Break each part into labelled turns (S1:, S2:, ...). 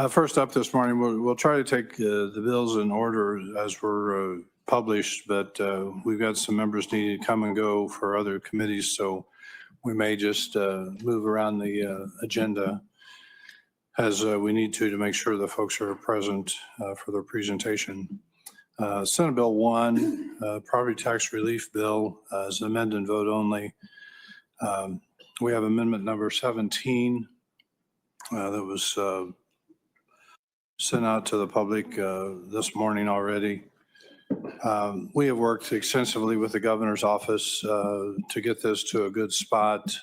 S1: First up this morning, we'll try to take the bills in order as we're published, but we've got some members need to come and go for other committees, so we may just move around the agenda as we need to make sure the folks are present for their presentation. Senate Bill 1, Property Tax Relief Bill, is an amend and vote only. We have amendment number 17 that was sent out to the public this morning already. We have worked extensively with the governor's office to get this to a good spot.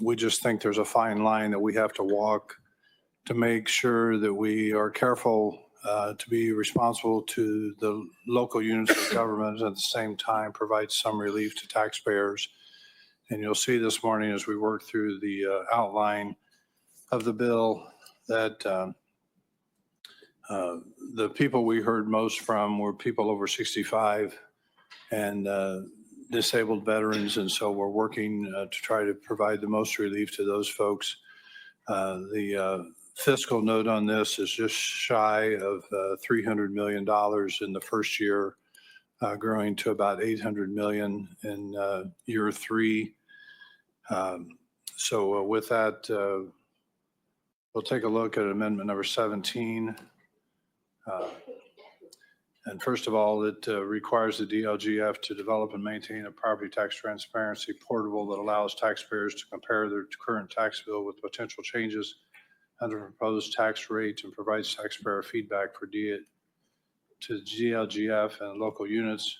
S1: We just think there's a fine line that we have to walk to make sure that we are careful to be responsible to the local units of government, at the same time provide some relief to taxpayers. And you'll see this morning as we work through the outline of the bill that the people we heard most from were people over 65 and disabled veterans. And so we're working to try to provide the most relief to those folks. The fiscal note on this is just shy of $300 million in the first year, growing to about $800 million in year 3. So with that, we'll take a look at amendment number 17. And first of all, it requires the DLGF to develop and maintain a property tax transparency portal that allows taxpayers to compare their current tax bill with potential changes under proposed tax rates and provides taxpayer feedback to DLGF and local units.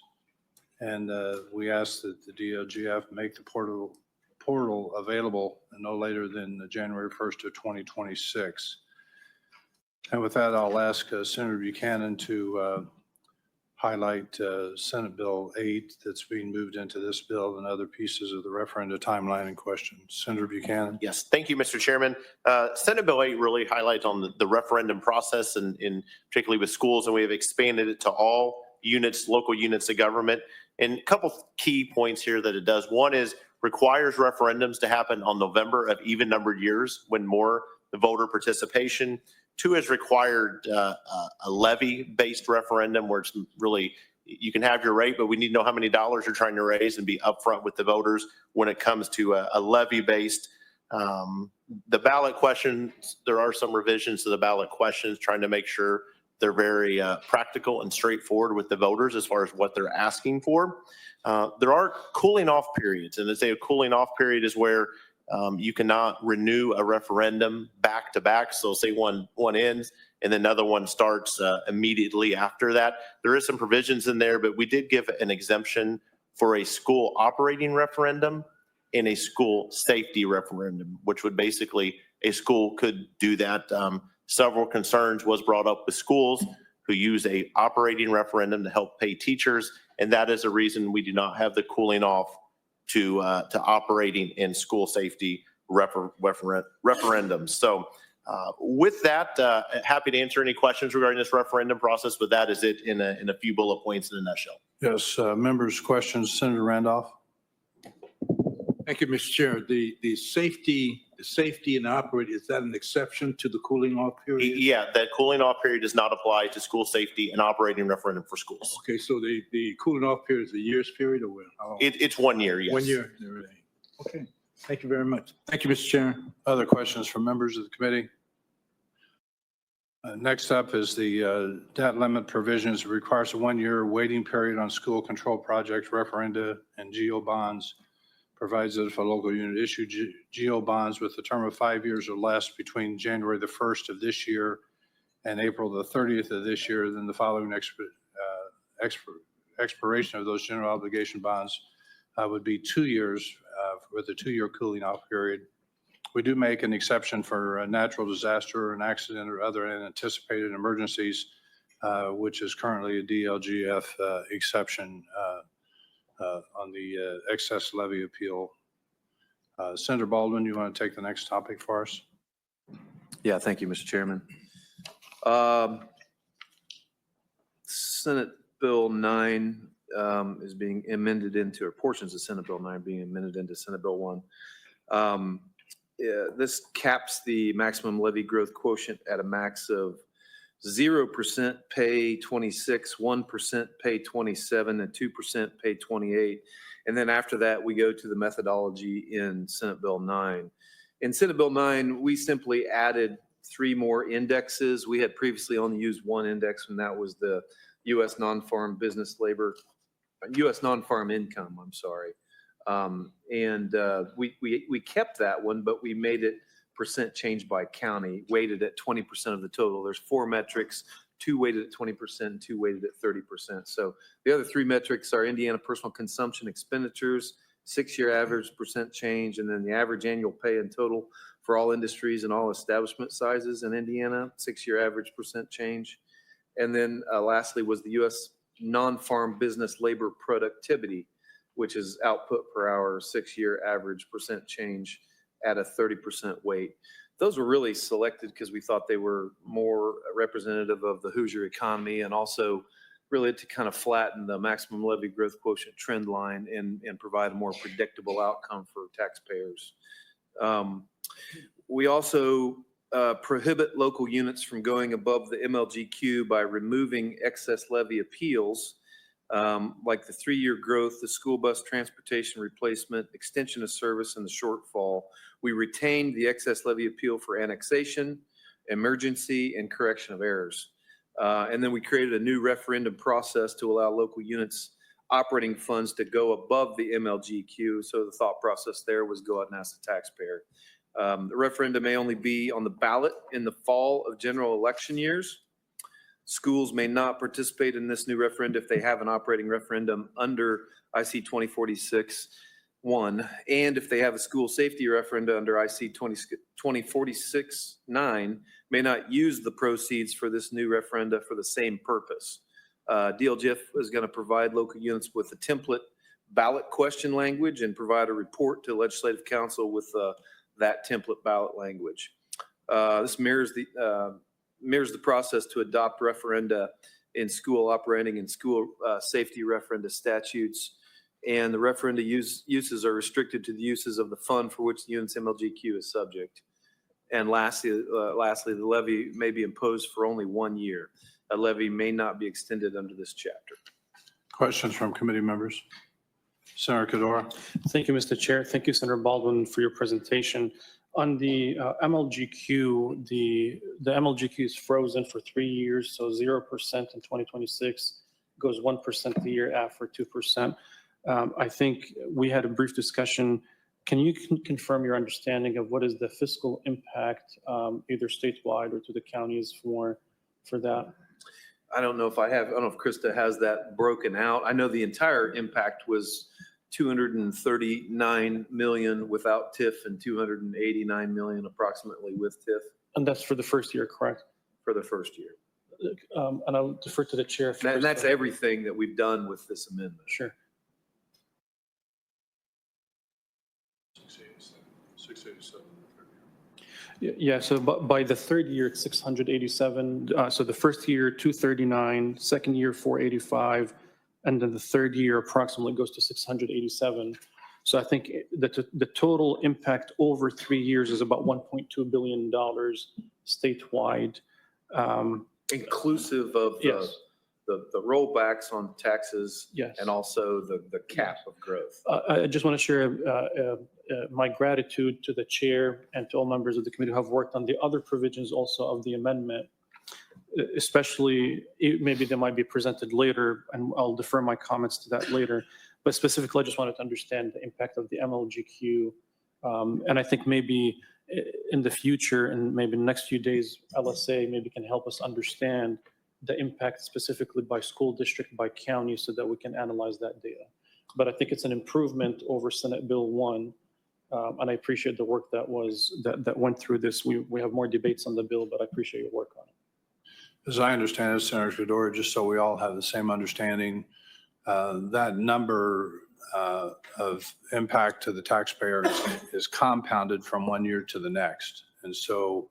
S1: And we ask that the DLGF make the portal available no later than January 1st of 2026. And with that, I'll ask Senator Buchanan to highlight Senate Bill 8 that's being moved into this bill and other pieces of the referenda timeline in question. Senator Buchanan.
S2: Yes, thank you, Mr. Chairman. Senate Bill 8 really highlights on the referendum process and particularly with schools, and we have expanded it to all units, local units of government. And a couple key points here that it does. One is requires referendums to happen on November of even numbered years when more the voter participation. 2 is required a levy-based referendum where it's really, you can have your rate, but we need to know how many dollars you're trying to raise and be upfront with the voters when it comes to a levy-based. The ballot questions, there are some revisions to the ballot questions trying to make sure they're very practical and straightforward with the voters as far as what they're asking for. There are cooling off periods, and they say a cooling off period is where you cannot renew a referendum back to back. So say one ends and then another one starts immediately after that. There is some provisions in there, but we did give an exemption for a school operating referendum and a school safety referendum, which would basically, a school could do that. Several concerns was brought up with schools who use a operating referendum to help pay teachers. And that is a reason we do not have the cooling off to operating in school safety referendums. So with that, happy to answer any questions regarding this referendum process, but that is it in a few bullet points in a nutshell.
S1: Yes, members' questions. Senator Randolph.
S3: Thank you, Mr. Chair. The safety and operate, is that an exception to the cooling off period?
S2: Yeah, that cooling off period does not apply to school safety and operating referendum for schools.
S3: Okay, so the cooling off period is a year's period or what?
S2: It's 1 year, yes.
S3: 1 year. Okay, thank you very much. Thank you, Mr. Chair.
S1: Other questions from members of the committee? Next up is the debt limit provisions. It requires a 1-year waiting period on school control project referenda and GO bonds. Provides that if a local unit issued GO bonds with a term of 5 years or less between January the 1st of this year and April the 30th of this year, then the following expiration of those general obligation bonds would be 2 years with a 2-year cooling off period. We do make an exception for a natural disaster or an accident or other unanticipated emergencies, which is currently a DLGF exception on the excess levy appeal. Senator Baldwin, you want to take the next topic for us?
S4: Yeah, thank you, Mr. Chairman. Senate Bill 9 is being amended into, or portions of Senate Bill 9 being amended into Senate Bill 1. This caps the maximum levy growth quotient at a max of 0% pay 26, 1% pay 27, and 2% pay 28. And then after that, we go to the methodology in Senate Bill 9. In Senate Bill 9, we simply added 3 more indexes. We had previously only used one index, and that was the U.S. non-farm business labor, U.S. non-farm income, I'm sorry. We kept that one, but we made it percent change by county, weighted at 20% of the total. There's 4 metrics, 2 weighted at 20%, 2 weighted at 30%. So the other 3 metrics are Indiana personal consumption expenditures, 6-year average percent change, and then the average annual pay in total for all industries and all establishment sizes in Indiana, 6-year average percent change. And then lastly was the U.S. non-farm business labor productivity, which is output per hour, 6-year average percent change at a 30% weight. Those were really selected because we thought they were more representative of the Hoosier economy and also really to kind of flatten the maximum levy growth quotient trend line and provide a more predictable outcome for taxpayers. We also prohibit local units from going above the MLGQ by removing excess levy appeals, like the 3-year growth, the school bus transportation replacement, extension of service, and the shortfall. We retained the excess levy appeal for annexation, emergency, and correction of errors. And then we created a new referendum process to allow local units operating funds to go above the MLGQ. So the thought process there was go out and ask the taxpayer. The referendum may only be on the ballot in the fall of general election years. Schools may not participate in this new referendum if they have an operating referendum under IC 2046-1, and if they have a school safety referendum under IC 2046-9, may not use the proceeds for this new referenda for the same purpose. DLGF is going to provide local units with a template ballot question language and provide a report to Legislative Council with that template ballot language. This mirrors the process to adopt referenda in school operating and school safety referenda statutes. And the referenda uses are restricted to the uses of the fund for which the unit's MLGQ is subject. And lastly, the levy may be imposed for only 1 year. A levy may not be extended under this chapter.
S1: Questions from committee members? Senator Cadora.
S5: Thank you, Mr. Chair. Thank you, Senator Baldwin, for your presentation. On the MLGQ, the MLGQ is frozen for 3 years, so 0% in 2026, goes 1% the year after, 2%. I think we had a brief discussion. Can you confirm your understanding of what is the fiscal impact, either statewide or to the counties for that?
S4: I don't know if Krista has that broken out. I know the entire impact was $239 million without TIF and $289 million approximately with TIF.
S5: And that's for the first year, correct?
S4: For the first year.
S5: And I'll defer to the chair.
S4: And that's everything that we've done with this amendment.
S5: Sure.
S1: 687.
S5: Yeah, so by the third year, it's 687. So the first year, 239, second year, 485, and then the third year approximately goes to 687. So I think the total impact over 3 years is about $1.2 billion statewide.
S4: Inclusive of
S5: Yes.
S4: the rollbacks on taxes.
S5: Yes.
S4: And also the cap of growth.
S5: I just want to share my gratitude to the chair and to all members of the committee who have worked on the other provisions also of the amendment, especially maybe they might be presented later, and I'll defer my comments to that later. But specifically, I just wanted to understand the impact of the MLGQ. And I think maybe in the future and maybe in the next few days, LSA maybe can help us understand the impact specifically by school district, by county, so that we can analyze that data. But I think it's an improvement over Senate Bill 1. And I appreciate the work that went through this. We have more debates on the bill, but I appreciate your work on it.
S1: As I understand it, Senator Fedora, just so we all have the same understanding, that number of impact to the taxpayer is compounded from 1 year to the next. And so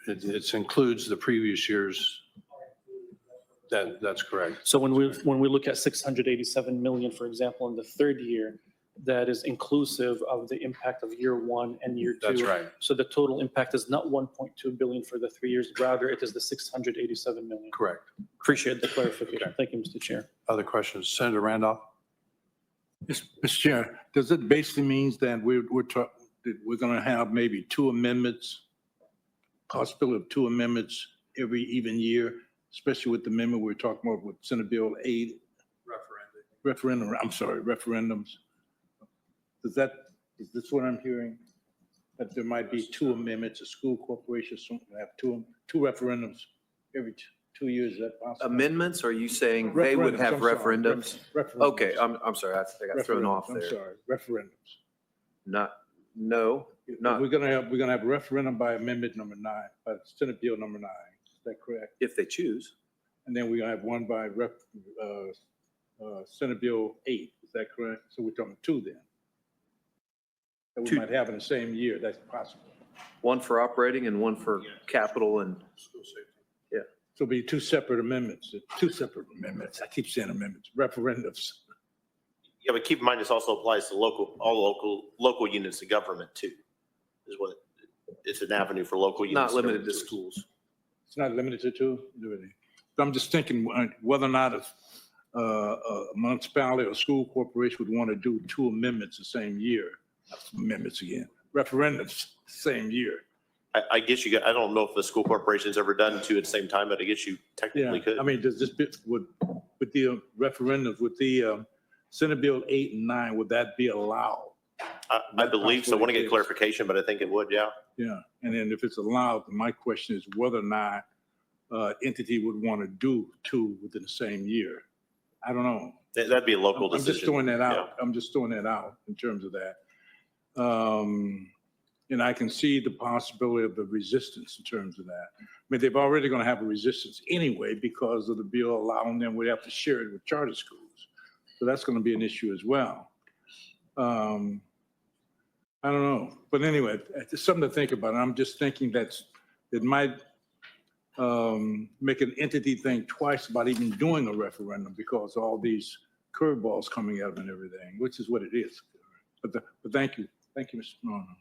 S1: it includes the previous years. That's correct.
S5: So when we look at 687 million, for example, in the third year, that is inclusive of the impact of year one and year two.
S1: That's right.
S5: So the total impact is not 1.2 billion for the 3 years, rather it is the 687 million.
S1: Correct.
S5: Appreciate the clarification. Thank you, Mr. Chair.
S1: Other questions? Senator Randolph?
S3: Mr. Chair, does it basically means that we're going to have maybe two amendments, possibility of two amendments every even year, especially with the amendment we're talking about with Senate Bill 8? Referendums. Is this what I'm hearing? That there might be two amendments, a school corporation, have two referendums every 2 years, is that possible?
S4: Amendments, are you saying they would have referendums?
S3: Referendums.
S4: Okay, I'm sorry, I got thrown off
S3: I'm
S4: there.
S3: sorry, referendums.
S4: No, not
S3: We're gonna have a referendum by amendment number 9, by Senate Bill number 9. Is that correct?
S4: if they choose.
S3: And then we're gonna have one by Senate Bill 8. Is that correct? So we're talking two then. That we
S4: Two.
S3: might have in the same year. That's possible.
S4: One for operating and one for capital and,
S3: So it'll be two separate amendments. I keep saying amendments, referendums.
S2: Yeah, but keep in mind, this also applies to all local units of government too, is what, it's an avenue for local units.
S4: not
S2: of
S4: limited to
S2: government.
S4: schools.
S3: It's not limited to two? Really? So I'm just thinking whether or not a municipality or school corporation would want to do two amendments the same year. Amendments again, referendums, same year.
S2: I guess I don't know if the school corporation's ever done two at the same time, but I guess you
S3: Yeah,
S2: technically could.
S3: I mean, does this bit, with the referendums, with the Senate Bill 8 and 9, would that be allowed?
S2: I believe so. I want to get
S3: Yes.
S2: clarification, but I think it would, yeah.
S3: Yeah, and then if it's allowed, my question is whether or not entity would want to do two within the same year. I don't know.
S2: That'd be a local
S3: I'm
S2: decision.
S3: just throwing that
S2: Yeah.
S3: out. I'm just throwing that out in terms of that. And I can see the possibility of the resistance in terms of that. I mean, they've already going to have a resistance anyway because of the bill allowing them, we have to share it with charter schools. So that's going to be an issue as well. I don't know. But anyway, it's something to think about. And I'm just thinking it might make an entity think twice about even doing a referendum because all these curveballs coming at them and everything, which is what it is. But thank you. Thank you, Mr. Norman.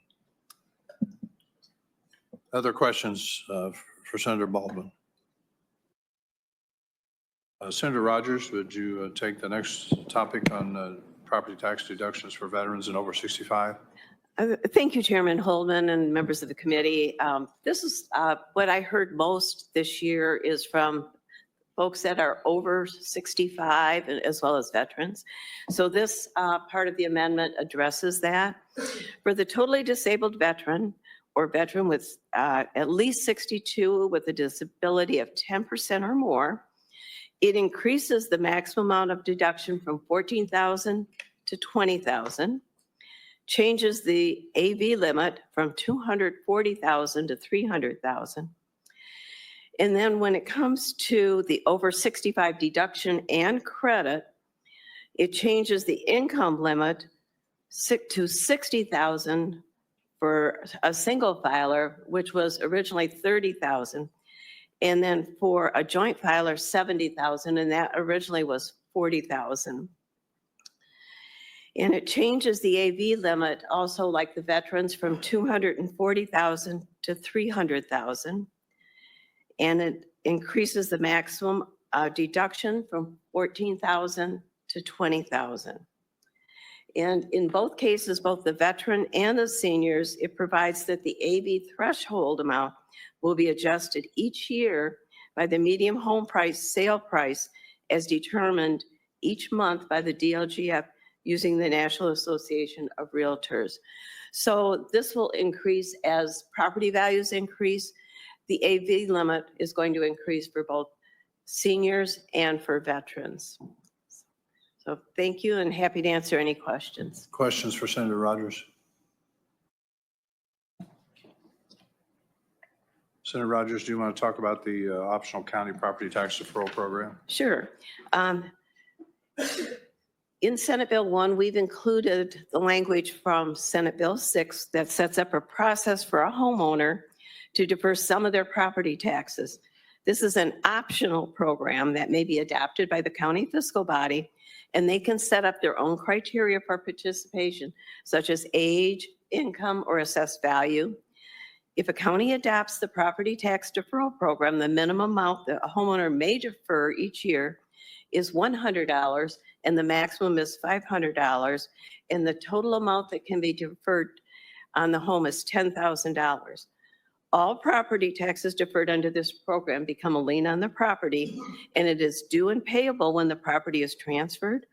S1: Other questions for Senator Baldwin? Senator Rogers, would you take the next topic on property tax deductions for veterans and over 65?
S6: Thank you, Chairman Holdman and members of the committee. This is what I heard most this year is from folks that are over 65 as well as veterans. So this part of the amendment addresses that. For the totally disabled veteran or veteran with at least 62 with a disability of 10% or more, it increases the maximum amount of deduction from $14,000 to $20,000. Changes the AV limit from $240,000 to $300,000. And then when it comes to the over 65 deduction and credit, it changes the income limit to $60,000 for a single filer, which was originally $30,000. And then for a joint filer, $70,000, and that originally was $40,000. And it changes the AV limit also like the veterans from $240,000 to $300,000. And it increases the maximum deduction from $14,000 to $20,000. And in both cases, both the veteran and the seniors, it provides that the AV threshold amount will be adjusted each year by the median home price sale price as determined each month by the DLGF using the National Association of Realtors. So this will increase as property values increase. The AV limit is going to increase for both seniors and for veterans. So thank you and happy to answer any questions.
S1: Questions for Senator Rogers? Senator Rogers, do you want to talk about the optional county property tax deferral program?
S6: Sure. In Senate Bill 1, we've included the language from Senate Bill 6 that sets up a process for a homeowner to defer some of their property taxes. This is an optional program that may be adopted by the county fiscal body, and they can set up their own criteria for participation, such as age, income, or assessed value. If a county adopts the property tax deferral program, the minimum amount that a homeowner may defer each year is $100, and the maximum is $500, and the total amount that can be deferred on the home is $10,000. All property taxes deferred under this program become a lien on the property, and it is due and payable when the property is transferred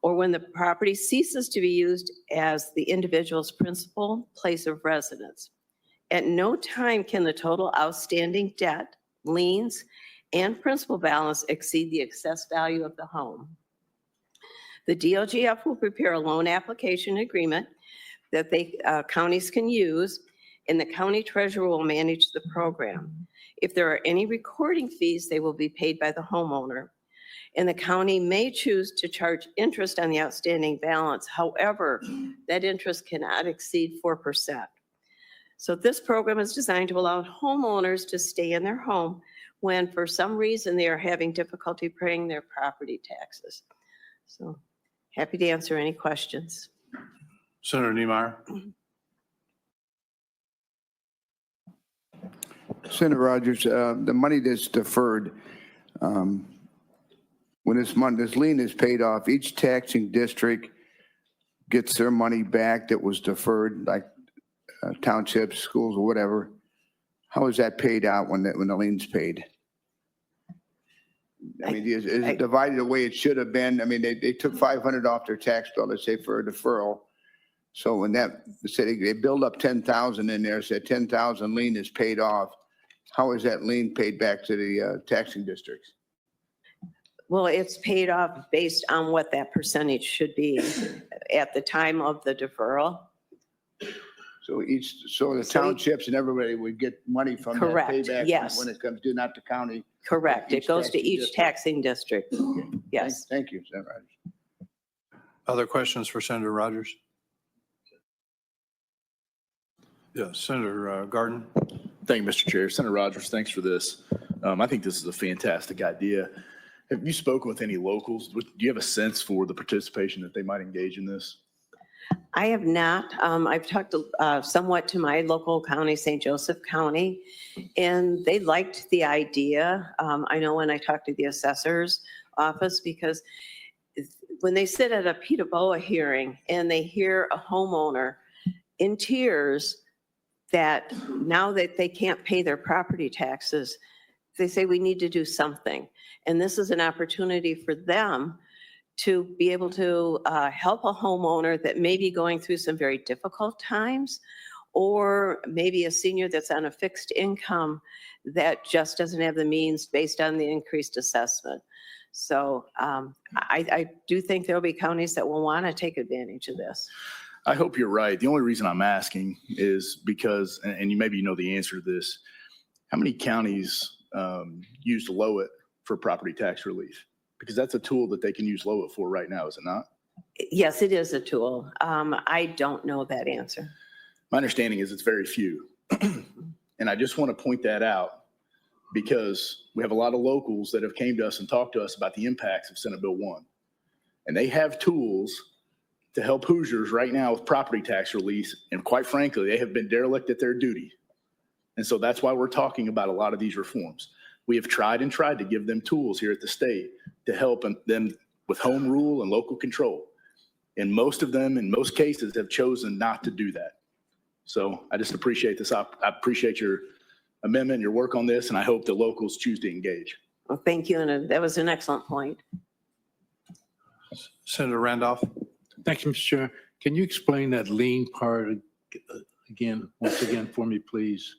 S6: or when the property ceases to be used as the individual's principal place of residence. At no time can the total outstanding debt, liens, and principal balance exceed the excess value of the home. The DLGF will prepare a loan application agreement that counties can use, and the county treasurer will manage the program. If there are any recording fees, they will be paid by the homeowner. And the county may choose to charge interest on the outstanding balance. However, that interest cannot exceed 4%. So this program is designed to allow homeowners to stay in their home when for some reason they are having difficulty paying their property taxes. So happy to answer any questions.
S1: Senator Niemeyer.
S7: Senator Rogers, the money that's deferred, when this lien is paid off, each taxing district gets their money back that was deferred, like townships, schools, or whatever. How is that paid out when the lien's paid? I mean, is it divided the way it should have been? I mean, they took $500 off their tax bill, let's say, for a deferral. So when they build up 10,000 in there, said 10,000 lien is paid off. How is that lien paid back to the taxing districts?
S6: Well, it's paid off based on what that percentage should be at the time of the deferral.
S7: So the townships and everybody would get money from that
S6: Correct,
S7: payback
S6: yes.
S7: when it comes due, not the county.
S6: Correct. It
S7: Each
S6: goes to
S7: taxing
S6: each
S7: district.
S6: taxing district. Yes.
S7: Thank you, Senator Rogers.
S1: Other questions for Senator Rogers? Yeah, Senator Garden.
S8: Thank you, Mr. Chair. Senator Rogers, thanks for this. I think this is a fantastic idea. Have you spoken with any locals? Do you have a sense for the participation that they might engage in this?
S6: I have not. I've talked somewhat to my local county, St. Joseph County, and they liked the idea. I know when I talked to the assessor's office, because when they sit at a PETA BOA hearing and they hear a homeowner in tears that now that they can't pay their property taxes, they say we need to do something. And this is an opportunity for them to be able to help a homeowner that may be going through some very difficult times, or maybe a senior that's on a fixed income that just doesn't have the means based on the increased assessment. So I do think there'll be counties that will want to take advantage of this.
S8: I hope you're right. The only reason I'm asking is because, and maybe you know the answer to this, how many counties use LOIT for property tax relief? Because that's a tool that they can use LOIT for right now, is it not?
S6: Yes, it is a tool. I don't know that answer.
S8: My understanding is it's very few. And I just want to point that out because we have a lot of locals that have came to us and talked to us about the impacts of Senate Bill 1. And they have tools to help Hoosiers right now with property tax relief. And quite frankly, they have been derelict at their duty. And so that's why we're talking about a lot of these reforms. We have tried to give them tools here at the state to help them with home rule and local control. And most of them, in most cases, have chosen not to do that. So I just appreciate this. I appreciate your amendment, your work on this, and I hope the locals choose to engage.
S6: Well, thank you, and that was an excellent point.
S1: Senator Randolph.
S3: Thank you, Mr. Chair. Can you explain that lien part once again for me, please?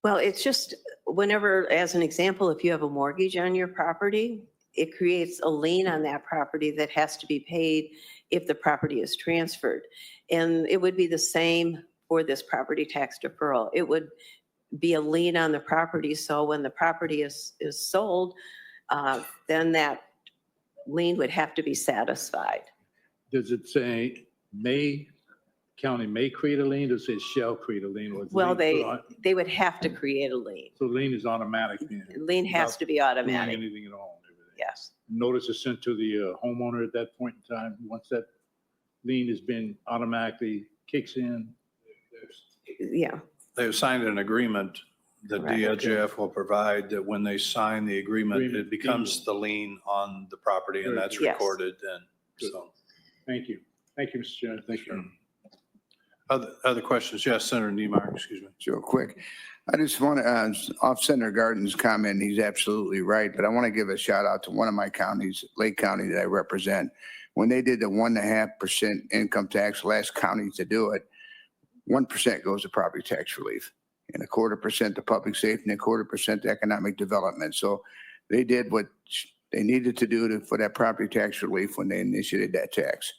S6: Well, it's just whenever, as an example, if you have a mortgage on your property, it creates a lien on that property that has to be paid if the property is transferred. And it would be the same for this property tax deferral. It would be a lien on the property. So when the property is sold, then that lien would have to be satisfied.
S3: Does it say county may create a lien, or say shall create a lien? or is the
S6: Well,
S3: lien put on-
S6: they would have to create a lien.
S3: So lien is automatic then?
S6: Lien has to be
S3: Without
S6: automatic,
S3: doing anything at all and everything?
S6: yes.
S3: Notice is sent to the homeowner at that point in time, once that lien has been automatically kicks in?
S6: Yeah,
S1: They've signed an agreement that
S6: Correct.
S1: DLGF will provide that when they sign the agreement,
S3: Agreement.
S1: it becomes the lien on the property and that's
S6: Yes.
S1: recorded and so.
S3: Thank you. Thank you, Mr. Chairman. Thank you.
S1: Other questions? Yes, Senator Niemeyer, excuse me.
S7: Real quick. I just want to, off Senator Garden's comment, he's absolutely right, but I want to give a shout out to one of my counties, Lake County that I represent. When they did the 1.5% income tax, last county to do it, 1% goes to property tax relief and 1/4% to public safety and 1/4% to economic development. So they did what they needed to do for that property tax relief when they initiated that tax.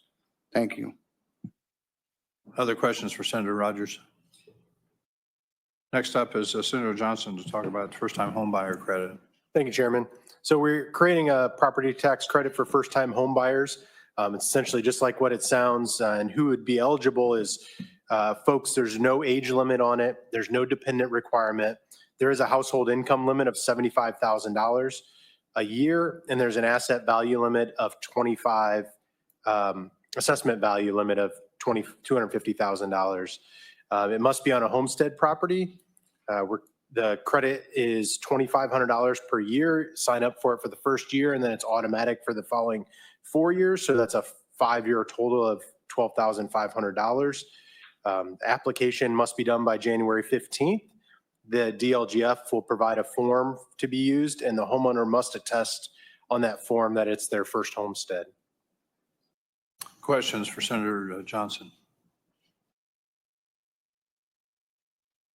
S7: Thank you.
S1: Other questions for Senator Rogers? Next up is Senator Johnson to talk about first-time home buyer credit.
S9: Thank you, Chairman. So we're creating a property tax credit for first-time home buyers. It's essentially just like what it sounds, and who would be eligible is folks, there's no age limit on it. There's no dependent requirement. There is a household income limit of $75,000 a year, and there's an asset value limit of 25, assessment value limit of $250,000. It must be on a homestead property. The credit is $2,500 per year. Sign up for it for the first year, and then it's automatic for the following 4 years. So that's a 5-year total of $12,500. The application must be done by January 15th. The DLGF will provide a form to be used, and the homeowner must attest on that form that it's their first homestead.
S1: Questions for Senator Johnson?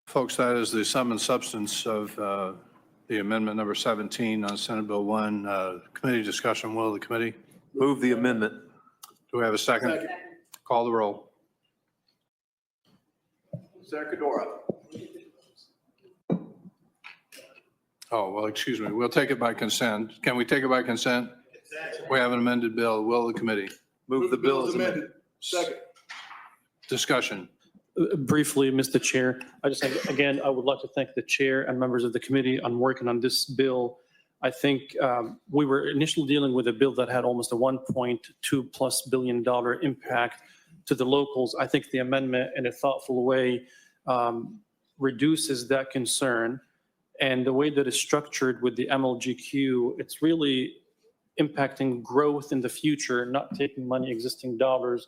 S1: Folks, that is the sum and substance of the amendment number 17 on Senate Bill 1. Committee discussion, will of the committee?
S4: Move the amendment.
S1: Do we have a second? Call the roll.
S2: Senator Cadora.
S1: Oh, well, excuse me. We'll take it by consent. Can we take it by consent? We have an amended bill. Will of the committee?
S4: Move the bill as amended.
S1: Discussion.
S5: Briefly, Mr. Chair, I just think, again, I would like to thank the chair and members of the committee on working on this bill. I think we were initially dealing with a bill that had almost a $1.2+ billion impact to the locals. I think the amendment in a thoughtful way reduces that concern. And the way that it's structured with the MLGQ, it's really impacting growth in the future, not taking money, existing dollars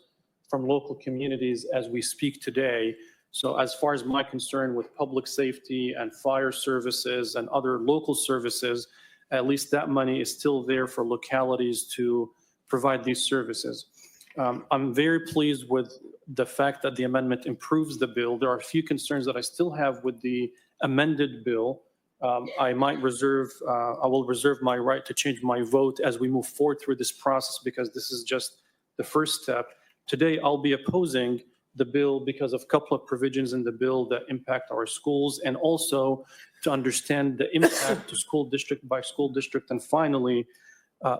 S5: from local communities as we speak today. So as far as my concern with public safety and fire services and other local services, at least that money is still there for localities to provide these services. I'm very pleased with the fact that the amendment improves the bill. There are a few concerns that I still have with the amended bill. I will reserve my right to change my vote as we move forward through this process because this is just the first step. Today, I'll be opposing the bill because of a couple of provisions in the bill that impact our schools and also to understand the impact to school district by school district. And finally,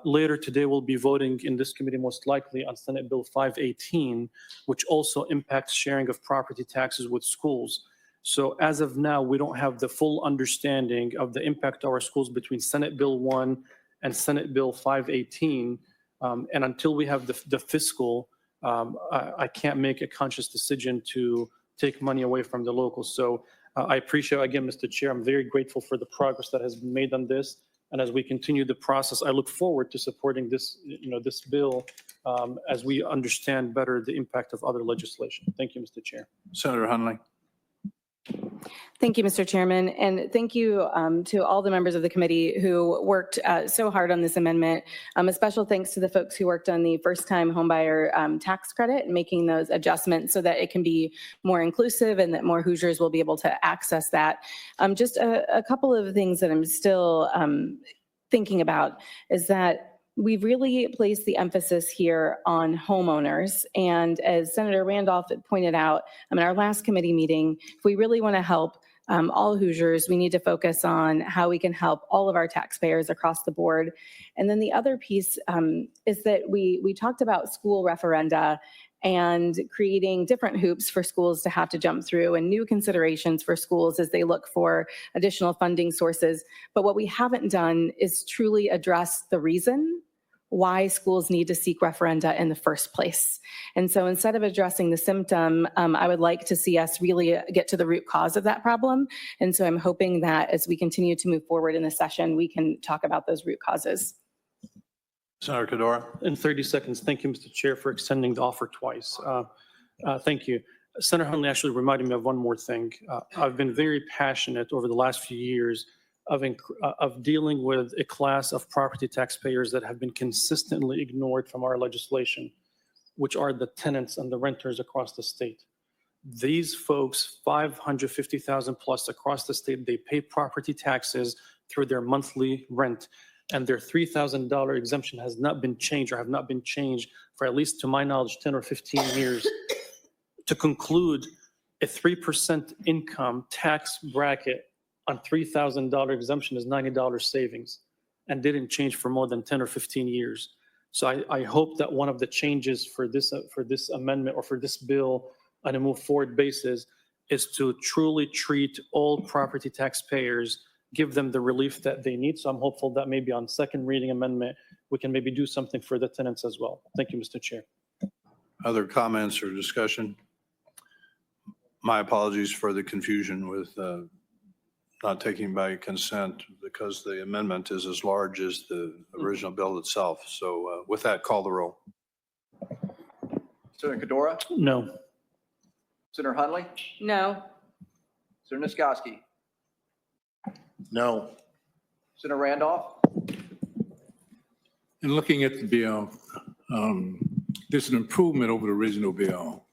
S5: later today, we'll be voting in this committee most likely on Senate Bill 518, which also impacts sharing of property taxes with schools. So as of now, we don't have the full understanding of the impact to our schools between Senate Bill 1 and Senate Bill 518. And until we have the fiscal, I can't make a conscious decision to take money away from the locals. So I appreciate, again, Mr. Chair, I'm very grateful for the progress that has been made on this. And as we continue the process, I look forward to supporting this, this bill as we understand better the impact of other legislation. Thank you, Mr. Chair.
S1: Senator Hunley.
S10: Thank you, Mr. Chairman, and thank you to all the members of the committee who worked so hard on this amendment. A special thanks to the folks who worked on the first-time homebuyer tax credit and making those adjustments so that it can be more inclusive and that more Hoosiers will be able to access that. Just a couple of things that I'm still thinking about is that we've really placed the emphasis here on homeowners. And as Senator Randolph had pointed out in our last committee meeting, if we really want to help all Hoosiers, we need to focus on how we can help all of our taxpayers across the board. And then the other piece is that we talked about school referenda and creating different hoops for schools to have to jump through and new considerations for schools as they look for additional funding sources. But what we haven't done is truly address the reason why schools need to seek referenda in the first place. And so instead of addressing the symptom, I would like to see us really get to the root cause of that problem. And so I'm hoping that as we continue to move forward in the session, we can talk about those root causes.
S1: Senator Cadora.
S5: In 30 seconds, thank you, Mr. Chair, for extending the offer twice. Thank you. Senator Huntley actually reminded me of one more thing. I've been very passionate over the last few years of dealing with a class of property taxpayers that have been consistently ignored from our legislation, which are the tenants and the renters across the state. These folks, 550,000 plus across the state, they pay property taxes through their monthly rent, and their $3,000 exemption has not been changed or have not been changed for, at least to my knowledge, 10 or 15 years. To conclude, a 3% income tax bracket on $3,000 exemption is $90 savings and didn't change for more than 10 or 15 years. So I hope that one of the changes for this amendment or for this bill on a move forward basis is to truly treat all property taxpayers, give them the relief that they need. So I'm hopeful that maybe on second reading amendment, we can maybe do something for the tenants as well. Thank you, Mr. Chair.
S1: Other comments or discussion? My apologies for the confusion with not taking by consent because the amendment is as large as the original bill itself. So with that, call the roll.
S11: Senator Cadora,
S5: No.
S11: Senator Huntley,
S10: No.
S11: Senator Niskoski,
S2: No.
S11: Senator Randolph,
S3: In looking at the bill, there's an improvement over the original bill,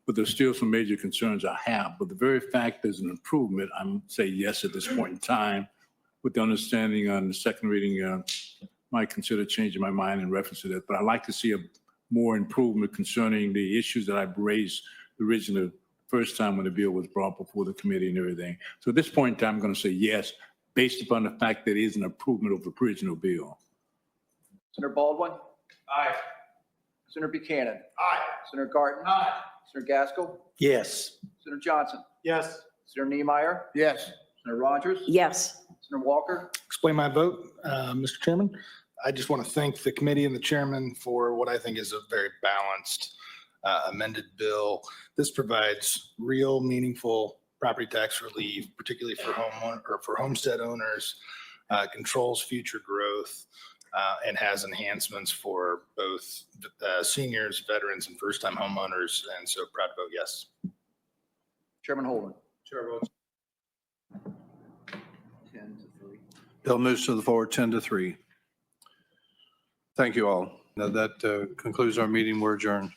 S3: but there's still some major concerns I have. But the very fact there's an improvement, I'm say yes at this point in time, with the understanding on the second reading, might consider changing my mind in reference to that. But I'd like to see a more improvement concerning the issues that I've raised originally first time when the bill was brought before the committee and everything. So at this point in time, I'm going to say yes, based upon the fact that it is an improvement over the original bill.
S11: Senator Baldwin,
S2: Aye.
S11: Senator Buchanan,
S2: Aye.
S11: Senator Garten, Senator Gaskell,
S9: Yes.
S11: Senator Johnson,
S9: Yes.
S11: Senator Niemeyer,
S7: Yes.
S11: Senator Rogers,
S6: Yes.
S11: Senator Walker,
S12: Explain my vote, Mr. Chairman. I just want to thank the committee and the chairman for what I think is a very balanced amended bill. This provides real meaningful property tax relief, particularly for homestead owners, controls future growth, and has enhancements for both seniors, veterans, and first-time homeowners. And so proud to vote yes.
S11: Chairman Holdman.
S9: Chair votes.
S11: 10-3.
S1: Bill moves to the floor 10-3. Thank you all. Now that concludes our meeting. We're adjourned.